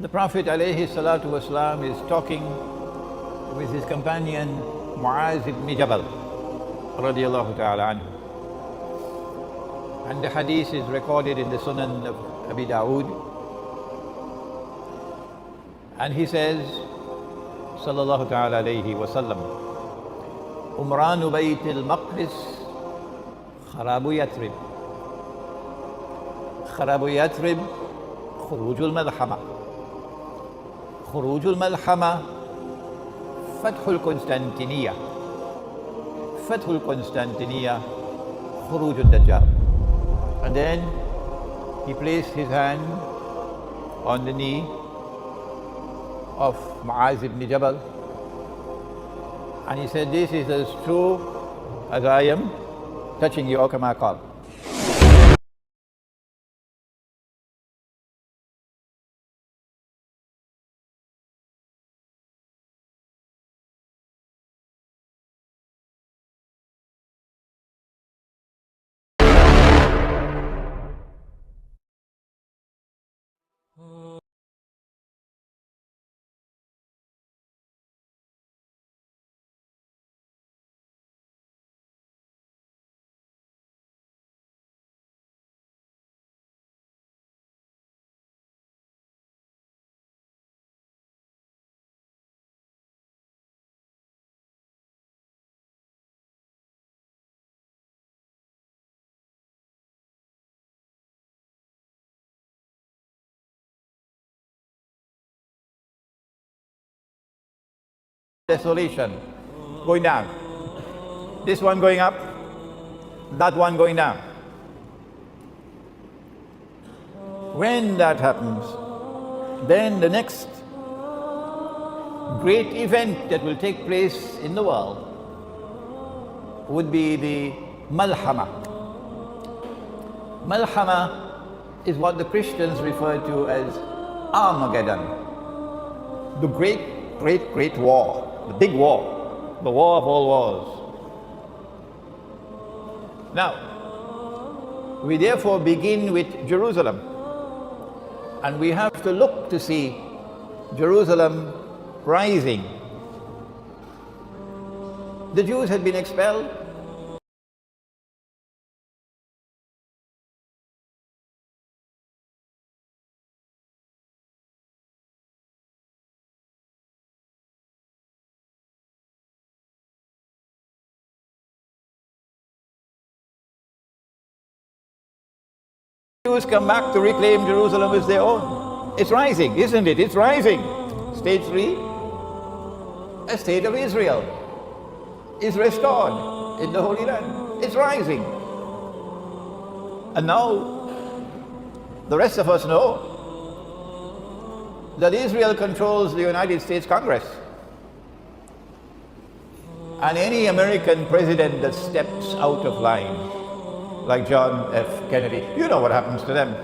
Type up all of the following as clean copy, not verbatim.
The Prophet ﷺ is talking with his companion Muaz ibn Jabal radiallahu ta'ala anhu. And the hadith is recorded in the Sunan of Abi Dawood. And he says, sallallahu ta'ala alayhi wa sallam, Umranu bayt al-Maqdis kharabu Yathrib. Kharabu Yathrib, khuruj al-Malhama. Khuruj al-Malhama, Fath al-Constantiniya. Fath al-Constantiniya, khuruj al-Dajjal. And then he placed his hand on the knee of Muaz ibn Jabal and he said, "This is as true as I am touching you, O kama qal." Desolation going down, this one going up, that one going down. When that happens, then the next great event that will take place in the world would be the Malhama. Malhama is what the Christians refer to as Armageddon, the great war. The big war, the war of all wars. Now, we therefore begin with Jerusalem. And we have to look to see Jerusalem rising. The Jews had been expelled. Jews come back to reclaim Jerusalem as their own. It's rising, isn't it? It's rising. Stage 3, a state of Israel is restored in the Holy Land. It's rising. And now, the rest of us know that Israel controls the United States Congress. And any American president that steps out of line, like John F. Kennedy, you know what happens to them.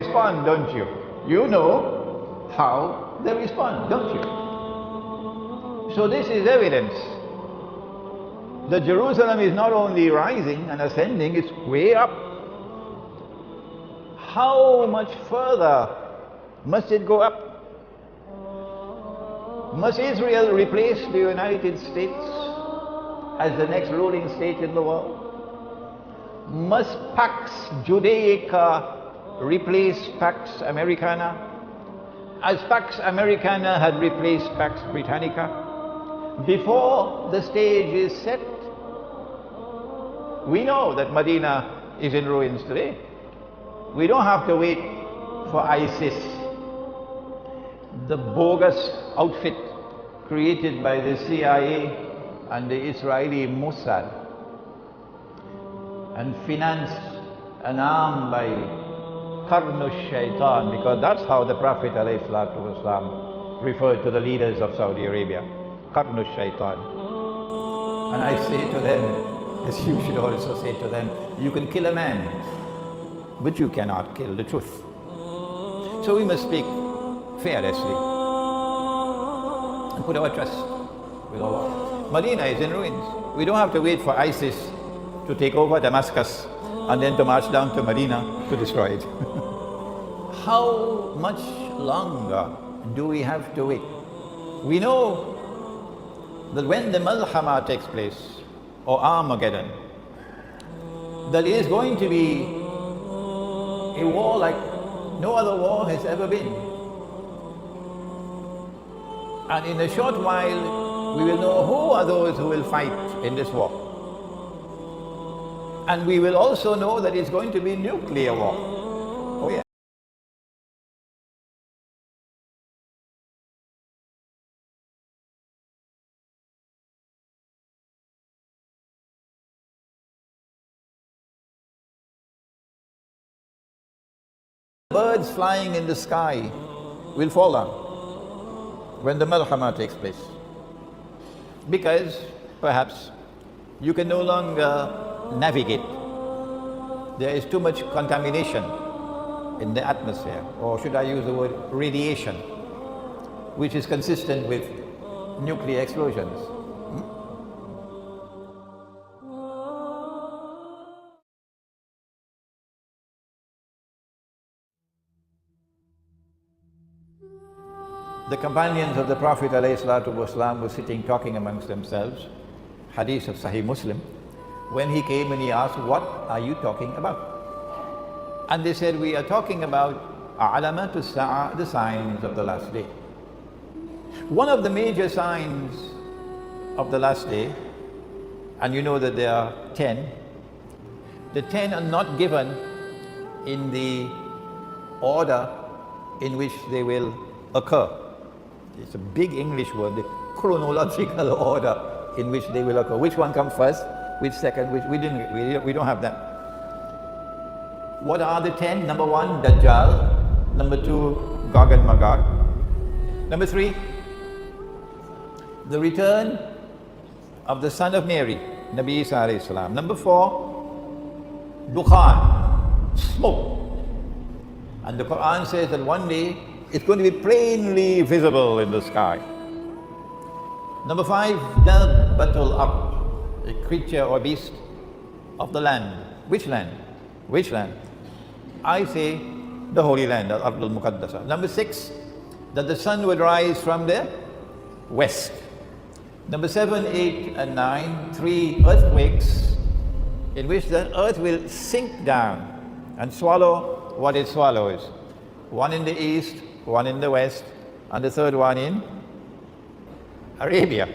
Respond, don't you? You know how they respond, don't you? So this is evidence that Jerusalem is not only rising and ascending, it's way up. How much further must it go up? Must Israel replace the United States as the next ruling state in the world? Must Pax Judaica replace Pax Americana, as Pax Americana had replaced Pax Britannica? Before the stage is set, we know that Medina is in ruins today. We don't have to wait for ISIS, the bogus outfit created by the CIA and the Israeli Mossad and financed and armed by Qarnush Shaitan, because that's how the Prophet ﷺ referred to the leaders of Saudi Arabia, Qarnush Shaitan. And I say to them, as you should also say to them, you can kill a man, but you cannot kill the truth. So we must speak fearlessly and put our trust with Allah. Medina is in ruins. We don't have to wait for ISIS to take over Damascus and then to march down to Medina to destroy it. How much longer do we have to wait? We know that when the Malhama takes place, or Armageddon, that it is going to be a war like no other war has ever been. And in a short while, we will know who are those who will fight in this war. And we will also know that it's going to be nuclear war. Oh yeah. Birds flying in the sky will fall down when the Malhama takes place. Because perhaps you can no longer navigate. There is too much contamination in the atmosphere, or should I use the word radiation, which is consistent with nuclear explosions. The companions of the Prophet ﷺ were sitting talking amongst themselves, hadith of Sahih Muslim, when he came and he asked, "What are you talking about?" And they said, "We are talking about a'lamatu sa'a, the signs of the last day." One of the major signs of the last day, and you know that there are 10, the 10 are not given in the order in which they will occur. It's a big English word, the chronological order in which they will occur. Which one comes first, which second, which we don't have that. What are the 10? Number 1, Dajjal. Number 2, Gog and Magog. Number 3, the return of the son of Mary, Nabi Isa alayhi salam. Number 4, Dukhan, smoke. And the Quran says that one day it's going to be plainly visible in the sky. Number 5, Dabbatul Ard, a creature or beast of the land. Which land? Which land? I say the Holy Land, Al-Ardul Muqaddasa. Number 6, that the sun would rise from the west. Number 7, 8 and 9, 3 earthquakes in which the earth will sink down and swallow what it swallows. One in the east, one in the west, and the third one in Arabia.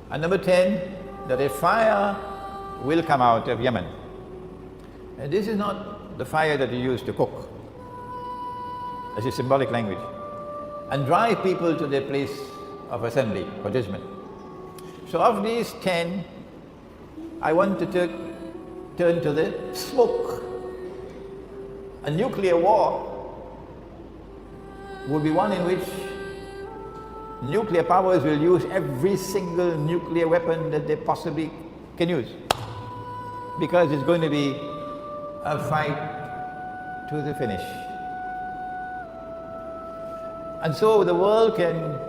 And number 10, that a fire will come out of Yemen. And this is not the fire that you use to cook. It's a symbolic language. And drive people to their place of assembly for judgment. So of these 10, I want to turn to the smoke. A nuclear war will be one in which nuclear powers will use every single nuclear weapon that they possibly can use. Because it's going to be a fight to the finish. And so the world can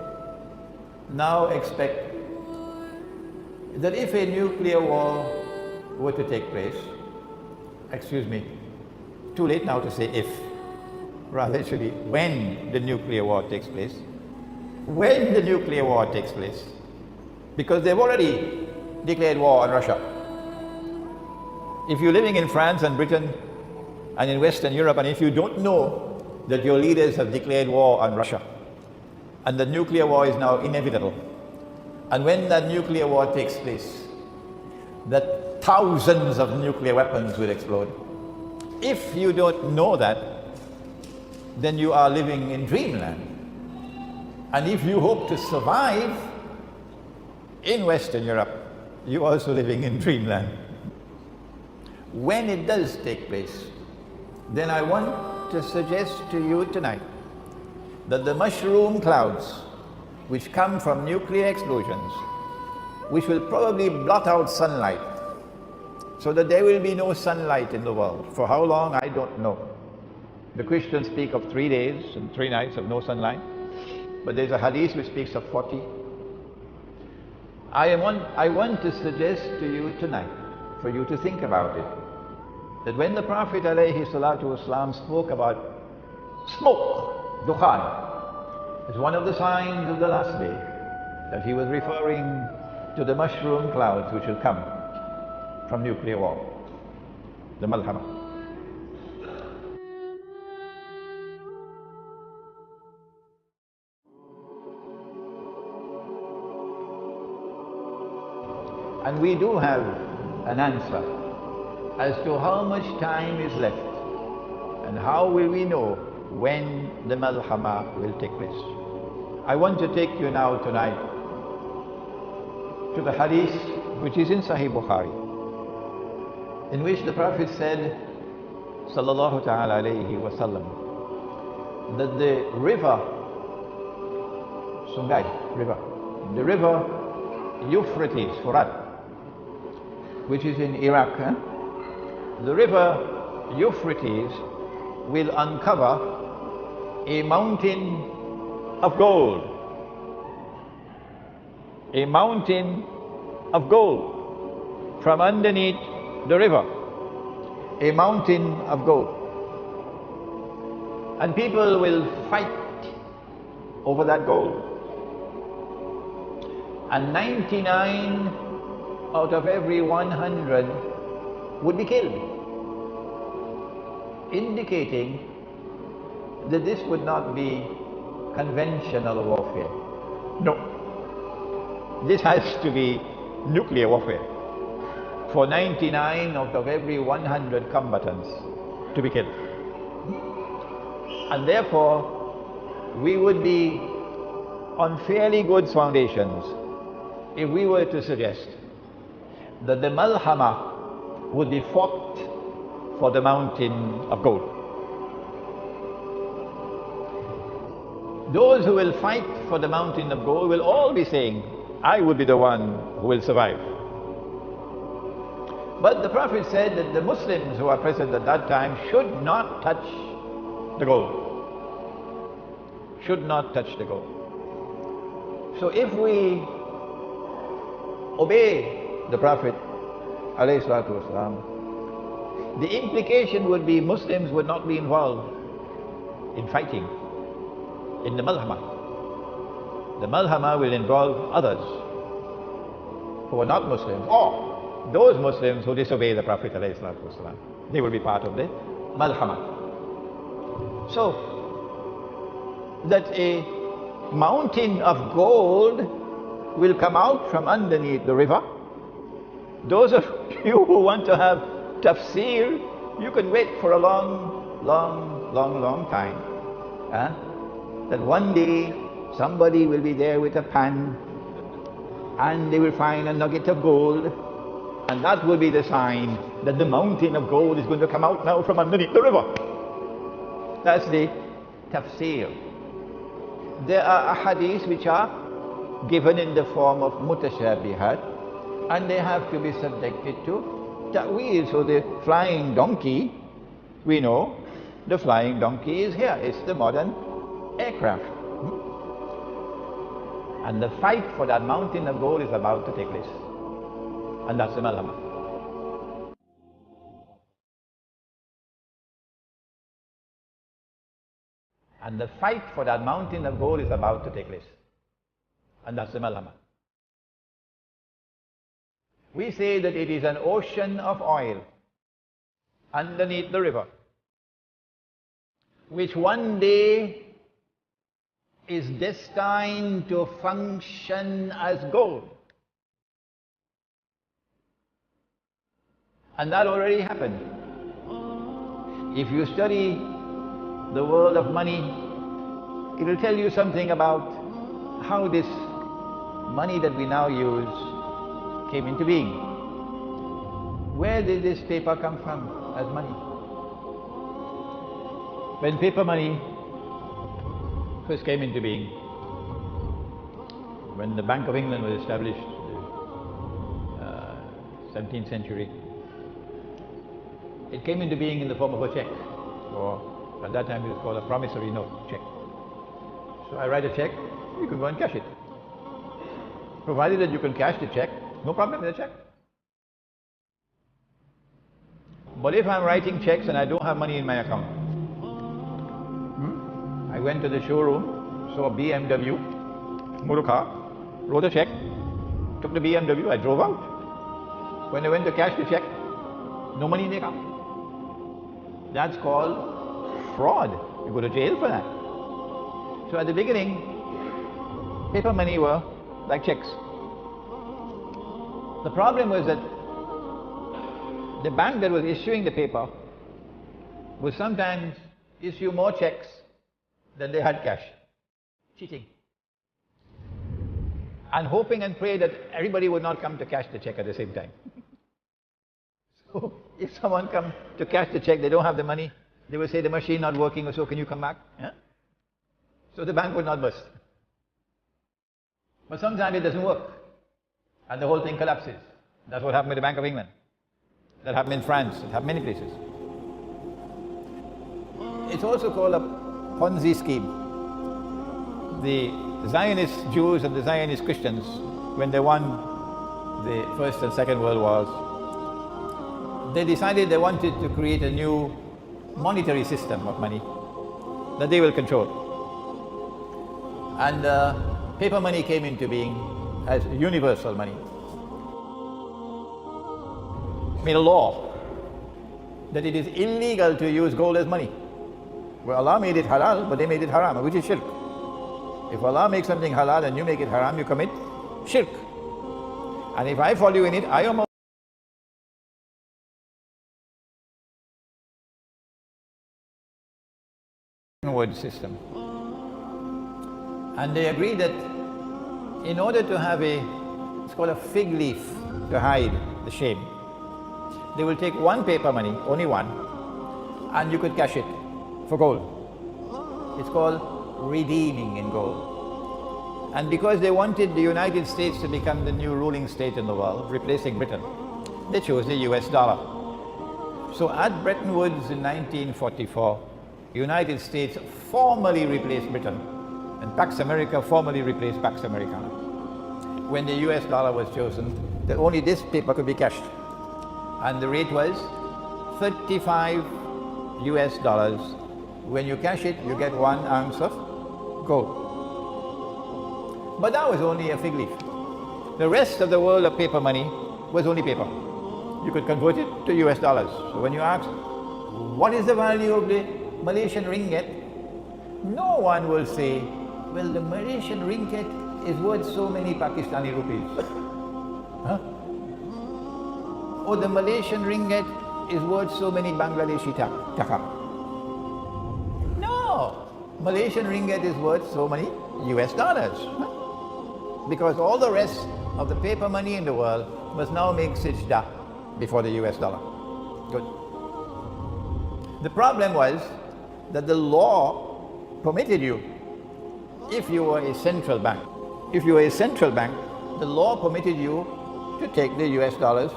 now expect that if a nuclear war were to take place, excuse me, too late now to say if, rather actually when the nuclear war takes place, when the nuclear war takes place, because they've already declared war on Russia. If you're living in France and Britain and in Western Europe, and if you don't know that your leaders have declared war on Russia, and the nuclear war is now inevitable, and when that nuclear war takes place, that thousands of nuclear weapons will explode. If you don't know that, then you are living in dreamland. And if you hope to survive in Western Europe, you're also living in dreamland. When it does take place, then I want to suggest to you tonight that the mushroom clouds which come from nuclear explosions, which will probably blot out sunlight, so that there will be no sunlight in the world. For how long, I don't know. But when it does take place, then I want to suggest to you tonight that the mushroom clouds which come from nuclear explosions, which will probably blot out sunlight, so that there will be no sunlight in the world. For how long, I don't know. But when it does take place, then I want to suggest to you tonight that the mushroom clouds which come from nuclear explosions, which will probably blot out sunlight, The Christians speak of 3 days and 3 nights of no sunlight, but there's a hadith which speaks of 40. I want to suggest to you tonight, for you to think about it, that when the Prophet ﷺ spoke about smoke, dukhan, as one of the signs of the last day, that he was referring to the mushroom clouds which will come from nuclear war, the malhama. And we do have an answer as to how much time is left and how will we know when the malhama will take place. I want to take you now tonight to the hadith which is in Sahih Bukhari, in which the Prophet said, sallallahu ta'ala alayhi wa sallam, that the river, Sungai river, the river Euphrates, Furat, which is in Iraq, the river Euphrates will uncover a mountain of gold. A mountain of gold from underneath the river. A mountain of gold. And people will fight over that gold. And 99 out of every 100 would be killed, indicating that this would not be conventional warfare. No, this has to be nuclear warfare for 99 out of every 100 combatants to be killed. And therefore, we would be on fairly good foundations if we were to suggest that the malhama would be fought for the mountain of gold. Those who will fight for the mountain of gold will all be saying, I will be the one who will survive. But the Prophet said that the Muslims who are present at that time should not touch the gold. Should not touch the gold. So if we obey the Prophet ﷺ, the implication would be Muslims would not be involved in fighting in the malhama. The malhama will involve others who are not Muslims, or those Muslims who disobey the Prophet ﷺ. They will be part of the malhama. So that a mountain of gold will come out from underneath the river. Those of you who want to have tafsir, you can wait for a long time. That one day somebody will be there with a pan and they will find a nugget of gold, and that will be the sign that the mountain of gold is going to come out now from underneath the river. That's the tafsir. There are ahadith which are given in the form of mutashabihat, and they have to be subjected to ta'wil. So the flying donkey, we know the flying donkey is here. It's the modern aircraft. And the fight for that mountain of gold is about to take place. And that's the malhama. And the fight for that mountain of gold is about to take place. And that's the malhama. We say that it is an ocean of oil underneath the river, which one day is destined to function as gold. And that already happened. If you study the world of money, it will tell you something about how this money that we now use came into being. Where did this paper come from as money? When paper money first came into being, when the Bank of England was established, 17th century, it came into being in the form of a check, or At that time it was called a promissory note check. So I write a check, you can go and cash it. Provided that you can cash the check, no problem with the check. But if I'm writing checks and I don't have money in my account, I went to the showroom, saw a BMW, motor car, wrote a check, took the BMW, I drove out. When I went to cash the check, no money in the account. That's called fraud. You go to jail for that. So at the beginning, paper money were like checks. The problem was that the bank that was issuing the paper would sometimes issue more checks than they had cash. Cheating. And hoping and pray that everybody would not come to cash the check at the same time. So if someone comes to cash the check, they don't have the money, they will say the machine not working, or so can you come back? Yeah? So the bank would not burst. But sometimes it doesn't work and the whole thing collapses. That's what happened with the Bank of England. That happened in France, it happened many places. It's also called a Ponzi scheme. The Zionist Jews and the Zionist Christians, when they won the First and Second World Wars, they decided they wanted to create a new monetary system of money that they will control. And paper money came into being as universal money. Made a law that it is illegal to use gold as money. Well, Allah made it halal, but they made it haram, which is shirk. If Allah makes something halal and you make it haram, you commit shirk. And if I follow you in it, I am a word system. And they agreed that in order to have it's called a fig leaf to hide the shame, they will take one paper money, only one, and you could cash it for gold. It's called redeeming in gold. And because they wanted the United States to become the new ruling state in the world, replacing Britain, they chose the US dollar. So at Bretton Woods in 1944, the United States formally replaced Britain, and Pax America formally replaced Pax Americana. When the US dollar was chosen, that only this paper could be cashed. And the rate was 35 US dollars. When you cash it, you get 1 ounce of gold. But that was only a fig leaf. The rest of the world of paper money was only paper. You could convert it to US dollars. So when you ask, what is the value of the Malaysian ringgit? No one will say, well, the Malaysian ringgit is worth so many Pakistani rupees. Huh? Or the Malaysian ringgit is worth so many Bangladeshi taka. No, Malaysian ringgit is worth so many US dollars. Huh? Because all the rest of the paper money in the world must now make sajda before the US dollar. Good. The problem was that the law permitted you, if you were a central bank, the law permitted you to take the US dollars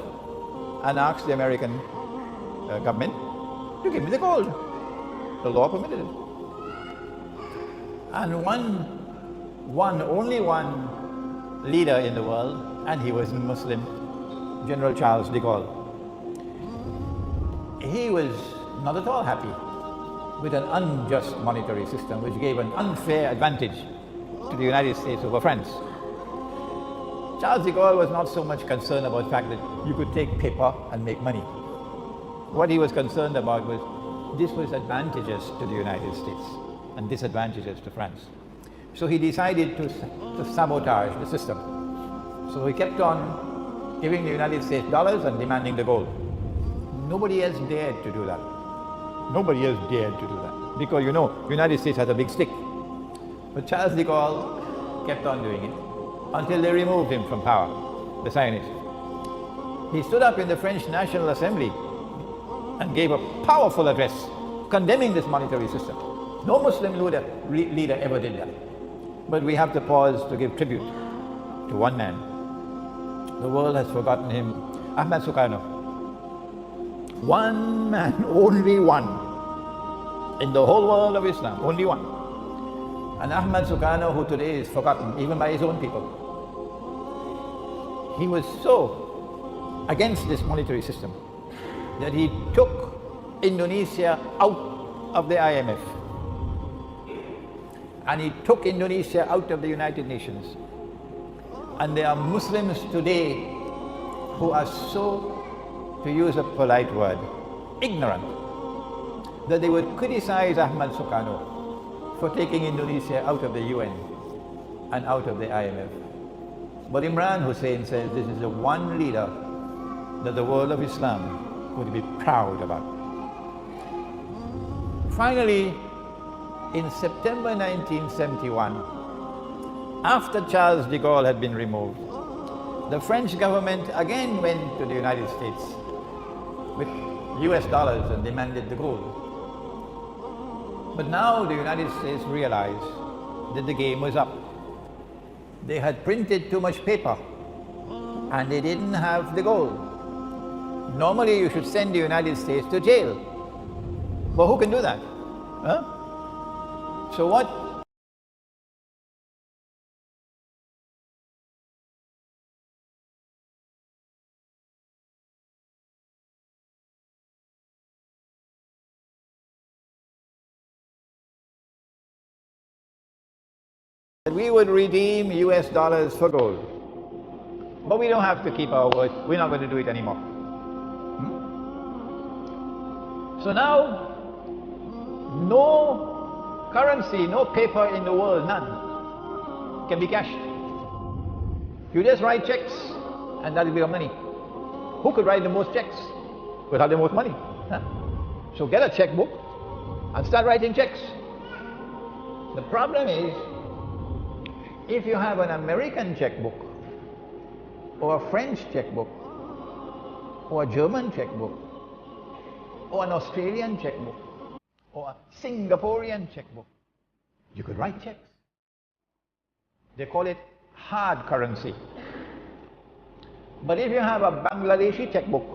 and ask the American government to give me the gold. The law permitted it. And only one leader in the world, and he was Muslim, General Charles de Gaulle. He was not at all happy with an unjust monetary system which gave an unfair advantage to the United States over France. Charles de Gaulle was not so much concerned about the fact that you could take paper and make money. What he was concerned about was this was advantageous to the United States and disadvantageous to France. So he decided to sabotage the system. So he kept on giving the United States dollars and demanding the gold. Nobody else dared to do that. Nobody else dared to do that. Because you know, the United States has a big stick. But Charles de Gaulle kept on doing it until they removed him from power, the Zionists. He stood up in the French National Assembly and gave a powerful address condemning this monetary system. No Muslim leader ever did that. But we have to pause to give tribute to one man. The world has forgotten him, Ahmad Sukarno. One man, only one, in the whole world of Islam, only one. And Ahmad Sukarno, who today is forgotten even by his own people, he was so against this monetary system that he took Indonesia out of the IMF. And he took Indonesia out of the United Nations. And there are Muslims today who are so, to use a polite word, ignorant, that they would criticize Ahmad Sukarno for taking Indonesia out of the UN and out of the IMF. But Imran Hussein says this is the one leader that the world of Islam would be proud about. Finally, in September 1971, after Charles de Gaulle had been removed, the French government again went to the United States with US dollars and demanded the gold. But now the United States realized that the game was up. They had printed too much paper and they didn't have the gold. Normally you should send the United States to jail. But who can do that? Huh? So what that we would redeem US dollars for gold. But we don't have to keep our word. We're not going to do it anymore. So now, no currency, no paper in the world, none, can be cashed. You just write checks and that'll be your money. Who could write the most checks without the most money? Huh? So get a checkbook and start writing checks. The problem is, if you have an American checkbook, or a French checkbook, or a German checkbook, or an Australian checkbook, or a Singaporean checkbook, you could write checks. They call it hard currency. But if you have a Bangladeshi checkbook,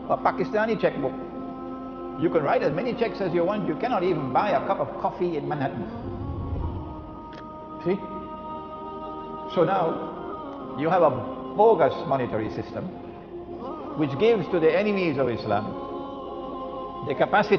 or a Pakistani checkbook, you can write as many checks as you want. You cannot even buy a cup of coffee in Manhattan. See? So now, you have a bogus monetary system which gives to the enemies of Islam the capacity